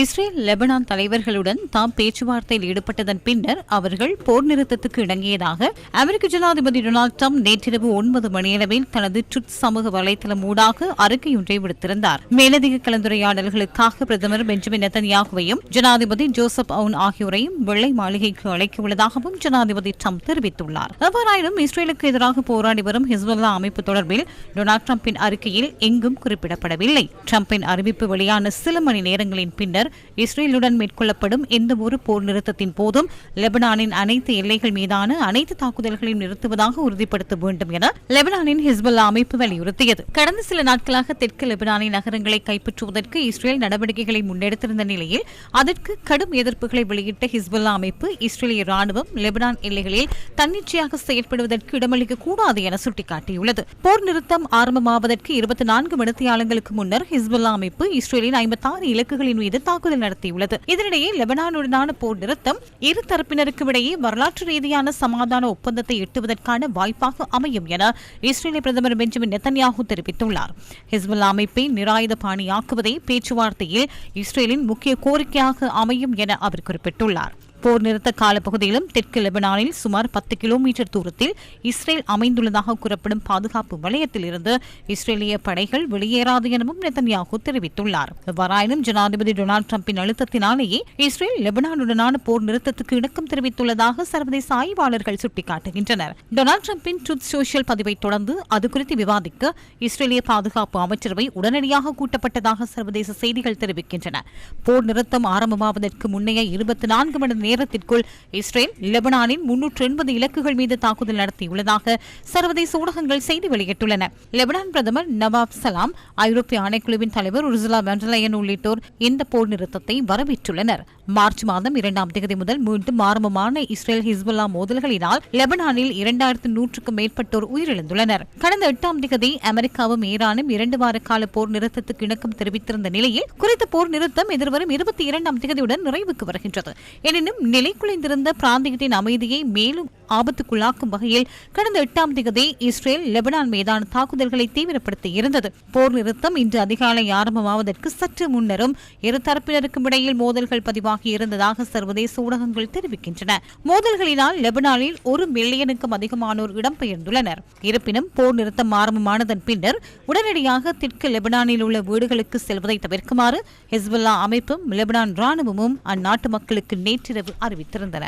Israel Lebanon தலைவர்களுடன் தாம் பேச்சுவார்த்தையில் ஈடுபட்டதன் பின்னர் அவர்கள் போர் நிறுத்தத்துக்கு இணங்கியதாக அமெரிக்க ஜனாதிபதி டொனால்டு டிரம்ப் நேற்றிரவு 9 மணியளவில் தனது ட்விட்டர் சமூக வலைதளம் ஊடாக அறிக்கையொன்றை விடுத்திருந்தார். மேலதிக கலந்துரையாடல்களுக்காக பிரதமர் பெஞ்சமின் நெதன்யாகுவையும் ஜனாதிபதி ஜோசப் அவுன் ஆகியோரையும் வெள்ளை மாளிகைக்கு அழைக்க உள்ளதாகவும் ஜனாதிபதி டிரம்ப் தெரிவித்துள்ளார். எவ்வாறாயினும் இஸ்ரேலுக்கு எதிராக போராடி வரும் ஹிஸ்புல்லா அமைப்பு தொடர்பில் டொனால்டு டிரம்பின் அறிக்கையில் எங்கும் குறிப்பிடப்படவில்லை. டிரம்பின் அறிவிப்பு வெளியான சில மணி நேரங்களின் பின்னர் இஸ்ரேலுடன் மேற்கொள்ளப்படும் எந்தவொரு போர் நிறுத்தத்தின் போதும் லெபனானின் அனைத்து எல்லைகள் மீதான அனைத்து தாக்குதல்களையும் நிறுத்துவதாக உறுதிப்படுத்த வேண்டும் என லெபனானின் ஹிஸ்புல்லா அமைப்பு வலியுறுத்தியது. கடந்த சில நாட்களாக தெற்கு லெபனானின் நகரங்களை கைப்பற்றுவதற்கு இஸ்ரேல் நடவடிக்கைகளை முன்னெடுத்திருந்த நிலையில் அதற்கு கடும் எதிர்ப்புகளை வெளியிட்ட ஹிஸ்புல்லா அமைப்பு இஸ்ரேலிய ராணுவம் லெபனான் எல்லைகளில் தன்னிச்சையாக செயற்படுவதற்கு இடமளிக்க கூடாது என சுட்டிக்காட்டியுள்ளது. போர் நிறுத்தம் ஆரம்பமாவதற்கு 24 மணித்தியாலங்களுக்கு முன்னர் ஹிஸ்புல்லா அமைப்பு இஸ்ரேலின் 56 இலக்குகளின் மீது தாக்குதல் நடத்தியுள்ளது. இதனிடையே லெபனானுடனான போர் நிறுத்தம் இரு தரப்பினருக்கும் இடையே வரலாற்று ரீதியான சமாதான ஒப்பந்தத்தை எட்டுவதற்கான வாய்ப்பாக அமையும் என இஸ்ரேலிய பிரதமர் பெஞ்சமின் நெதன்யாகு தெரிவித்துள்ளார். ஹிஸ்புல்லா அமைப்பை நிராயுத பாணியாக்குவதே பேச்சுவார்த்தையில் இஸ்ரேலின் முக்கிய கோரிக்கையாக அமையும் என அவர் குறிப்பிட்டுள்ளார். போர் நிறுத்த காலப்பகுதியிலும் தெற்கு லெபனானில் சுமார் 10 கிலோமீட்டர் தூரத்தில் இஸ்ரேல் அமைந்துள்ளதாக கூறப்படும் பாதுகாப்பு வலயத்தில் இருந்து இஸ்ரேலிய படைகள் வெளியேறாது எனவும் நெதன்யாகு தெரிவித்துள்ளார். எவ்வாறாயினும் ஜனாதிபதி டொனால்டு டிரம்பின் அழுத்தத்தினாலேயே இஸ்ரேல் லெபனானுடனான போர் நிறுத்தத்துக்கு இணக்கம் தெரிவித்துள்ளதாக சர்வதேச ஆய்வாளர்கள் சுட்டிக்காட்டுகின்றனர். டொனால்டு டிரம்பின் ட்ரூத் சோஷியல் பதிவை தொடர்ந்து அது குறித்து விவாதிக்க இஸ்ரேலிய பாதுகாப்பு அமைச்சரவை உடனடியாக கூட்டப்பட்டதாக சர்வதேச செய்திகள் தெரிவிக்கின்றன. போர் நிறுத்தம் ஆரம்பமாவதற்கு முன்னைய 24 மணி நேரத்திற்குள் இஸ்ரேல் லெபனானின் 380 இலக்குகள் மீது தாக்குதல் நடத்தியுள்ளதாக சர்வதேச ஊடகங்கள் செய்தி வெளியிட்டுள்ளன. லெபனான் பிரதமர் நவாப் சலாம், ஐரோப்பிய ஆணைக்குழுவின் தலைவர் உர்சுலா வான் டெர் லெயன் உள்ளிட்டோர் இந்த போர் நிறுத்தத்தை வரவேற்றுள்ளனர். மார்ச் மாதம் 2ஆம் தேதி முதல் மீண்டும் ஆரம்பமான இஸ்ரேல் ஹிஸ்புல்லா மோதல்களினால் லெபனானில் 2100க்கும் மேற்பட்டோர் உயிரிழந்துள்ளனர். கடந்த 8ஆம் தேதி அமெரிக்காவும் ஈரானும் 2 வார கால போர் நிறுத்தத்துக்கு இணக்கம் தெரிவித்திருந்த நிலையில் குறித்த போர் நிறுத்தம் எதிர்வரும் 22ஆம் தேதியுடன் நிறைவுக்கு வருகின்றது. எனினும் நிலை குலைந்திருந்த பிராந்தியத்தின் அமைதியை மேலும் ஆபத்துக்குள்ளாக்கும் வகையில் கடந்த 8ஆம் தேதி இஸ்ரேல் லெபனான் மீதான தாக்குதல்களை தீவிரப்படுத்தி இருந்தது. போர் நிறுத்தம் இன்று அதிகாலை ஆரம்பமாவதற்கு சற்று முன்னரும் இரு தரப்பினருக்கும் இடையில் மோதல்கள் பதிவாகி இருந்ததாக சர்வதேச ஊடகங்கள் தெரிவிக்கின்றன. மோதல்களினால் லெபனானில் 1 மில்லியனுக்கும் அதிகமானோர் இடம்பெயர்ந்துள்ளனர். இருப்பினும் போர் நிறுத்தம் ஆரம்பமானதன் பின்னர் உடனடியாக தெற்கு லெபனானில் உள்ள வீடுகளுக்கு செல்வதை தவிர்க்குமாறு ஹிஸ்புல்லா அமைப்பும் லெபனான் ராணுவமும் அந்நாட்டு மக்களுக்கு நேற்றிரவு அறிவித்திருந்தன.